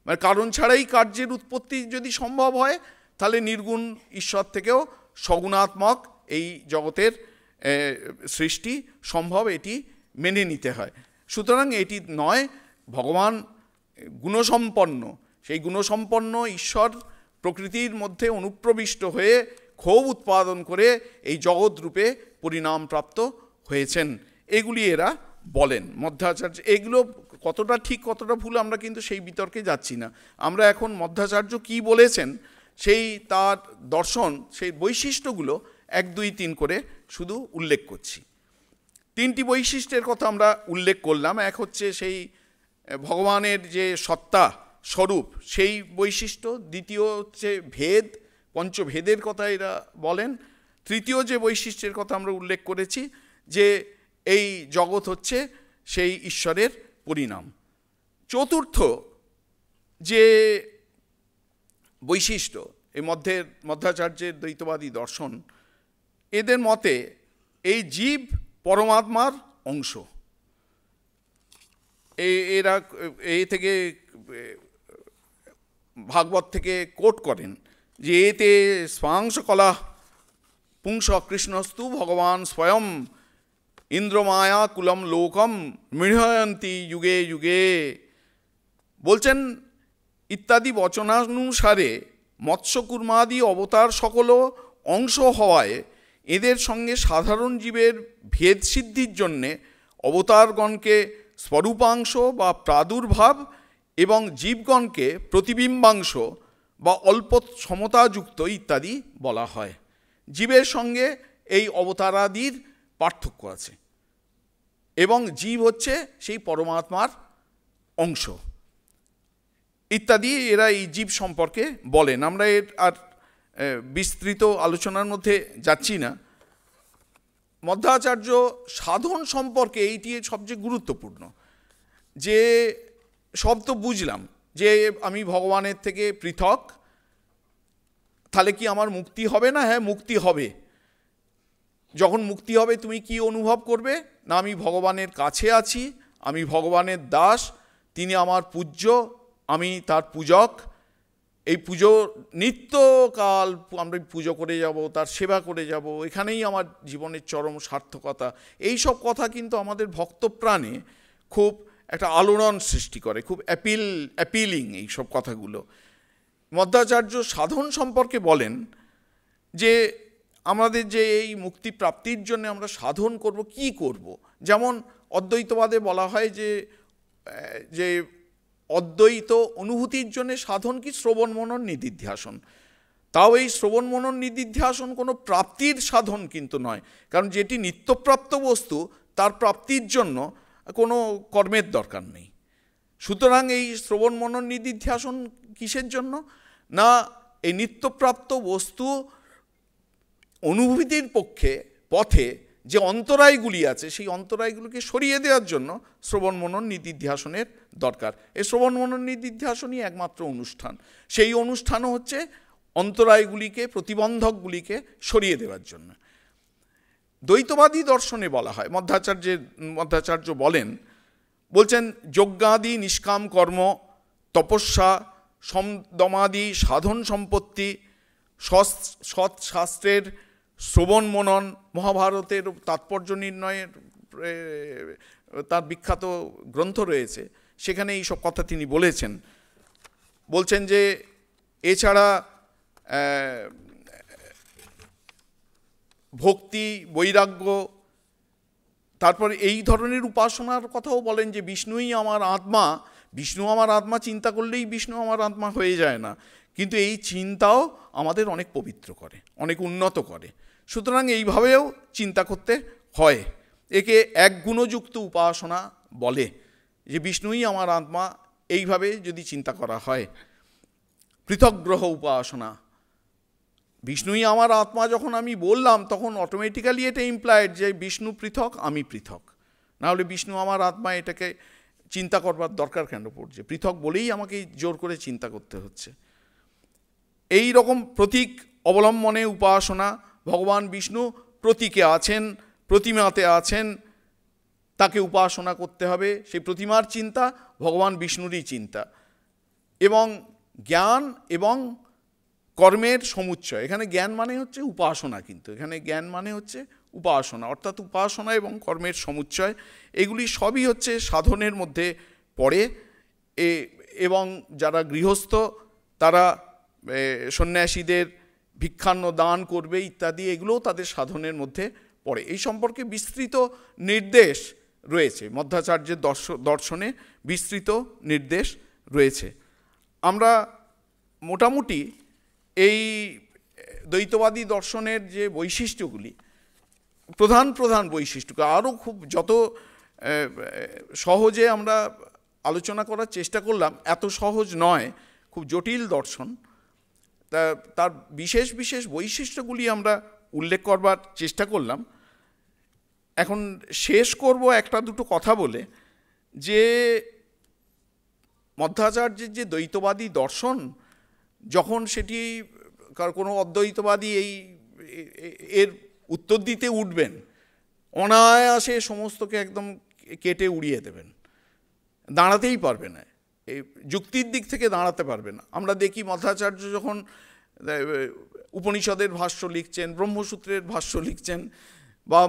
মানে কারণ ছাড়াই কার্যের উৎপত্তি যদি সম্ভব হয়, তাহলে নির্গুণ ঈশ্বর থেকেও সগুণাত্মক এই জগতের সৃষ্টি সম্ভব, এটি মেনে নিতে হয়। সুতরাং এটি নয়, ভগবান গুণসম্পন্ন, সেই গুণসম্পন্ন ঈশ্বর প্রকৃতির মধ্যে অনুপ্রবিষ্ট হয়ে ক্ষোভ উৎপাদন করে এই জগৎ রূপে পরিণামপ্রাপ্ত হয়েছেন, এগুলি এরা বলেন মধ্বাচার্য। এগুলো কতটা ঠিক কতটা ভুল আমরা কিন্তু সেই বিতর্কে যাচ্ছি না। আমরা এখন মধ্বাচার্য কি বলেছেন সেই তার দর্শন, সেই বৈশিষ্ট্যগুলো 1, 2, 3 করে শুধু উল্লেখ করছি। 3টি বৈশিষ্ট্যের কথা আমরা উল্লেখ করলাম। এক হচ্ছে সেই ভগবানের যে সত্তা স্বরূপ, সেই বৈশিষ্ট্য। দ্বিতীয় হচ্ছে ভেদ, পঞ্চভেদের কথা এরা বলেন। তৃতীয় যে বৈশিষ্ট্যের কথা আমরা উল্লেখ করেছি, যে এই জগৎ হচ্ছে সেই ঈশ্বরের পরিণাম। চতুর্থ যে বৈশিষ্ট্য, এই মধ্বাচার্যের দ্বৈতবাদী দর্শন, এদের মতে এই জীব পরমাত্মার অংশ। এরা এই থেকে ভাগবত থেকে কোট করেন যে এতে স্বাংশ কলা পুংস কৃষ্ণস্তু ভগবান স্বয়ং ইন্দ্রমায়া কুলম লোকম মৃহয়ন্তি যুগে যুগে। বলছেন ইত্যাদি বচনানুসারে মৎস্যকুর্মাদি অবতার সকল অংশ হওয়ায় এদের সঙ্গে সাধারণ জীবের ভেদ সিদ্ধির জন্যে অবতারগণকে স্বরূপাংশ বা প্রাদুর্ভাব এবং জীবগণকে প্রতিবিম্বাংশ বা অল্প সমতাযুক্ত ইত্যাদি বলা হয়। জীবের সঙ্গে এই অবতারাদির পার্থক্য আছে এবং জীব হচ্ছে সেই পরমাত্মার অংশ ইত্যাদি এরা এই জীব সম্পর্কে বলেন। আমরা এর আর বিস্তৃত আলোচনার মধ্যে যাচ্ছি না। মধ্বাচার্য সাধন সম্পর্কে এইটি সবচেয়ে গুরুত্বপূর্ণ, যে সব তো বুঝলাম যে আমি ভগবানের থেকে পৃথক, তাহলে কি আমার মুক্তি হবে না? হ্যাঁ, মুক্তি হবে। যখন মুক্তি হবে তুমি কি অনুভব করবে? না, আমি ভগবানের কাছে আছি, আমি ভগবানের দাস, তিনি আমার পূজ্য, আমি তার পূজক। এই পুজো নিত্যকাল আমরা পুজো করে যাব, তার সেবা করে যাব, এখানেই আমার জীবনের চরম সার্থকতা। এই সব কথা কিন্তু আমাদের ভক্তপ্রাণে খুব একটা আলোড়ন সৃষ্টি করে, খুব অ্যাপিলিং এই সব কথাগুলো। মধ্বাচার্য সাধন সম্পর্কে বলেন যে আমাদের যে এই মুক্তি প্রাপ্তির জন্য আমরা সাধন করব, কি করব। যেমন অদ্বৈতবাদে বলা হয় যে অদ্বৈত অনুভূতির জন্য সাধন কি? শ্রবণ মনন নিদিধ্যাসন। তাও এই শ্রবণ মনন নিদিধ্যাসন কোনো প্রাপ্তির সাধন কিন্তু নয়, কারণ যেটি নিত্যপ্রাপ্ত বস্তু তার প্রাপ্তির জন্য কোনো কর্মের দরকার নেই। সুতরাং এই শ্রবণ মনন নিদিধ্যাসন কিসের জন্য? না, এই নিত্যপ্রাপ্ত বস্তু অনুভূতির পথে যে অন্তরায়গুলি আছে সেই অন্তরায়গুলিকে সরিয়ে দেওয়ার জন্য শ্রবণ মনন নিদিধ্যাসনের দরকার। এই শ্রবণ মনন নিদিধ্যাসনই একমাত্র অনুষ্ঠান। সেই অনুষ্ঠানও হচ্ছে অন্তরায়গুলিকে, প্রতিবন্ধকগুলিকে সরিয়ে দেওয়ার জন্য। দ্বৈতবাদী দর্শনে বলা হয়, মধ্বাচার্য বলছেন যজ্ঞাদি নিষ্কাম কর্ম, তপস্যা, সমদমাদি সাধন সম্পত্তি, সৎশাস্ত্রের শ্রবণ মনন, মহাভারতের তাৎপর্য নির্ণয়ের তার বিখ্যাত গ্রন্থ রয়েছে, সেখানে এই সব কথা তিনি বলছেন যে এছাড়া ভক্তি, বৈরাগ্য, তারপর এই ধরনের উপাসনার কথাও বলেন যে বিষ্ণুই আমার আত্মা। বিষ্ণু আমার আত্মা চিন্তা করলেই বিষ্ণু আমার আত্মা হয়ে যায় না, কিন্তু এই চিন্তাও আমাদের অনেক পবিত্র করে, অনেক উন্নত করে। সুতরাং এইভাবেও চিন্তা করতে হয়। একে এক গুণযুক্ত উপাসনা বলে, যে বিষ্ণুই আমার আত্মা, এইভাবে যদি চিন্তা করা হয়। পৃথক গ্রহ উপাসনা, বিষ্ণুই আমার আত্মা যখন আমি বললাম, তখন অটোমেটিক্যালি এটা ইমপ্লাইড যে বিষ্ণু পৃথক, আমি পৃথক। নাহলে বিষ্ণু আমার আত্মা এটাকে চিন্তা করবার দরকার কেন পড়ছে? পৃথক বলেই আমাকে জোর করে চিন্তা করতে হচ্ছে। এই রকম প্রতীক অবলম্বনে উপাসনা, ভগবান বিষ্ণু প্রতীকে আছেন, প্রতিমাতে আছেন, তাকে উপাসনা করতে হবে। সেই প্রতিমার চিন্তা ভগবান বিষ্ণুরই চিন্তা। এবং জ্ঞান এবং কর্মের সমুচ্চয়, এখানে জ্ঞান মানে হচ্ছে উপাসনা, কিন্তু এখানে জ্ঞান মানে হচ্ছে উপাসনা, অর্থাৎ উপাসনা এবং কর্মের সমুচ্চয়, এগুলি সবই হচ্ছে সাধনের মধ্যে পড়ে। এবং যারা গৃহস্থ তারা সন্ন্যাসীদের ভিক্ষান্ন দান করবে ইত্যাদি, এগুলোও তাদের সাধনের মধ্যে পড়ে। এই সম্পর্কে বিস্তৃত নির্দেশ রয়েছে, মধ্বাচার্যের দর্শনে বিস্তৃত নির্দেশ রয়েছে। আমরা মোটামুটি এই দ্বৈতবাদী দর্শনের যে বৈশিষ্ট্যগুলি, প্রধান বৈশিষ্ট্য, আরও খুব যত সহজে আমরা আলোচনা করার চেষ্টা করলাম, এত সহজ নয়, খুব জটিল দর্শন। তার বিশেষ বৈশিষ্ট্যগুলি আমরা উল্লেখ করবার চেষ্টা করলাম। এখন শেষ করব একটা দুটো কথা বলে, যে মধ্বাচার্যের যে দ্বৈতবাদী দর্শন, যখন সেটি কোনো অদ্বৈতবাদী এর উত্তর দিতে উঠবেন, অনায়াসে সমস্তকে একদম কেটে উড়িয়ে দেবেন, দাঁড়াতেই পারবে না, এই যুক্তির দিক থেকে দাঁড়াতে পারবে না। আমরা দেখি মধ্বাচার্য যখন উপনিষদের ভাষ্য লিখছেন, ব্রহ্মসূত্রের ভাষ্য লিখছেন, বা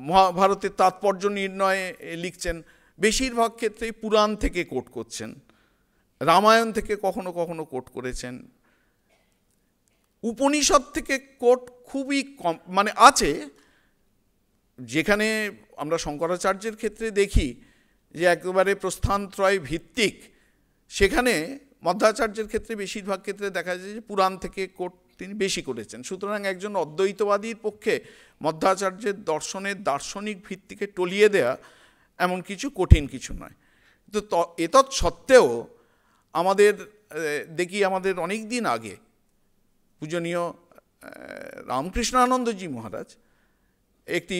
মহাভারতের তাৎপর্য নির্ণয়ে লিখছেন, বেশিরভাগ ক্ষেত্রেই পুরাণ থেকে কোট করছেন। রামায়ণ থেকে কখনো কখনো কোট করেছেন, উপনিষদ থেকে কোট খুবই কম, মানে আছে, যেখানে আমরা শঙ্করাচার্যের ক্ষেত্রে দেখি যে একেবারে প্রস্থানত্রয় ভিত্তিক, সেখানে মধ্বাচার্যের ক্ষেত্রে বেশিরভাগ ক্ষেত্রে দেখা যায় যে পুরাণ থেকে কোট তিনি বেশি করেছেন। সুতরাং একজন অদ্বৈতবাদীর পক্ষে মধ্বাচার্যের দর্শনের দার্শনিক ভিত্তিকে টলিয়ে দেয়া এমন কিছু কঠিন কিছু নয়। তো এতৎ সত্ত্বেও আমাদের দেখি আমাদের অনেক দিন আগে পূজনীয় রামকৃষ্ণানন্দজি মহারাজ একটি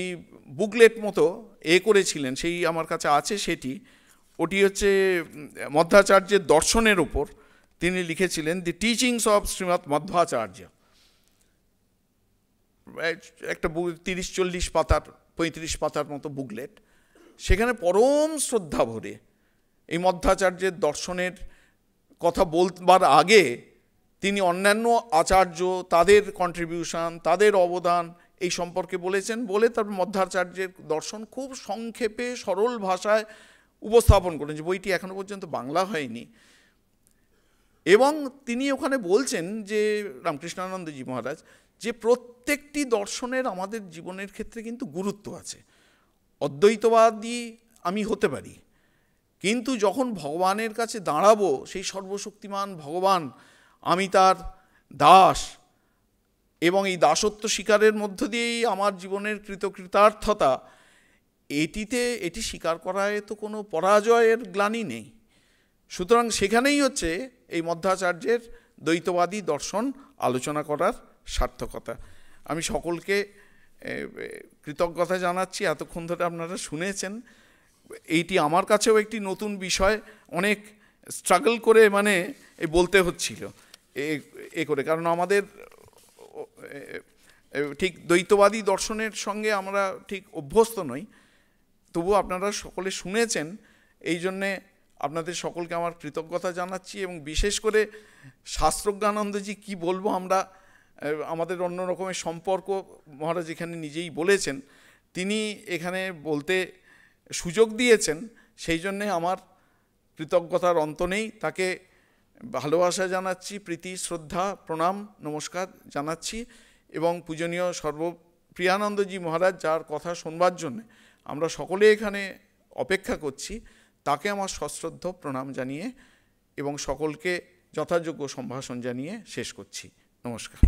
বুকলেট মতো করেছিলেন, সেই আমার কাছে আছে সেটি। ওটি হচ্ছে মধ্বাচার্যের দর্শনের উপর তিনি লিখেছিলেন দি টিচিংস অফ শ্রীমৎ মধ্বাচার্য। একটা 30-40 পাতার 35 পাতার মতো বুকলেট। সেখানে পরম শ্রদ্ধা ভরে এই মধ্বাচার্যের দর্শনের কথা বলবার আগে তিনি অন্যান্য আচার্য, তাদের কন্ট্রিবিউশন, তাদের অবদান এই সম্পর্কে বলেছেন। বলে তারপর মধ্বাচার্যের দর্শন খুব সংক্ষেপে সরল ভাষায় উপস্থাপন করেন, যে বইটি এখনো পর্যন্ত বাংলা হয়নি। এবং তিনি ওখানে বলছেন যে রামকৃষ্ণানন্দজি মহারাজ, যে প্রত্যেকটি দর্শনের আমাদের জীবনের ক্ষেত্রে কিন্তু গুরুত্ব আছে। অদ্বৈতবাদী আমি হতে পারি, কিন্তু যখন ভগবানের কাছে দাঁড়াবো, সেই সর্বশক্তিমান ভগবান, আমি তার দাস, এবং এই দাসত্ব স্বীকারের মধ্য দিয়েই আমার জীবনের কৃতকৃতার্থতা, এটি স্বীকার করায় তো কোনো পরাজয়ের গ্লানি নেই। সুতরাং সেখানেই হচ্ছে এই মধ্বাচার্যের দ্বৈতবাদী দর্শন আলোচনা করার সার্থকতা। আমি সকলকে কৃতজ্ঞতা জানাচ্ছি, এতক্ষণ ধরে আপনারা শুনেছেন। এইটি আমার কাছেও একটি নতুন বিষয়, অনেক স্ট্রাগল করে মানে বলতে হচ্ছিল করে, কারণ আমাদের ঠিক দ্বৈতবাদী দর্শনের সঙ্গে আমরা ঠিক অভ্যস্ত নই। তবু আপনারা সকলে শুনেছেন, এই জন্যে আপনাদের সকলকে আমার কৃতজ্ঞতা জানাচ্ছি। এবং বিশেষ করে শাস্ত্রজ্ঞানন্দজি কি বলবো, আমরা আমাদের অন্য রকমের সম্পর্ক মহারাজ এখানে নিজেই বলেছেন, তিনি এখানে বলতে সুযোগ দিয়েছেন, সেই জন্যে আমার কৃতজ্ঞতার অন্ত নেই। তাকে ভালোবাসা জানাচ্ছি, প্রীতি, শ্রদ্ধা, প্রণাম, নমস্কার জানাচ্ছি। এবং পূজনীয় সর্বপ্রিয়ানন্দজি মহারাজ, যার কথা শোনবার জন্য আমরা সকলে এখানে অপেক্ষা করছি, তাকে আমার সশ্রদ্ধ প্রণাম জানিয়ে এবং সকলকে যথাযোগ্য সম্ভাষণ জানিয়ে শেষ করছি। নমস্কার।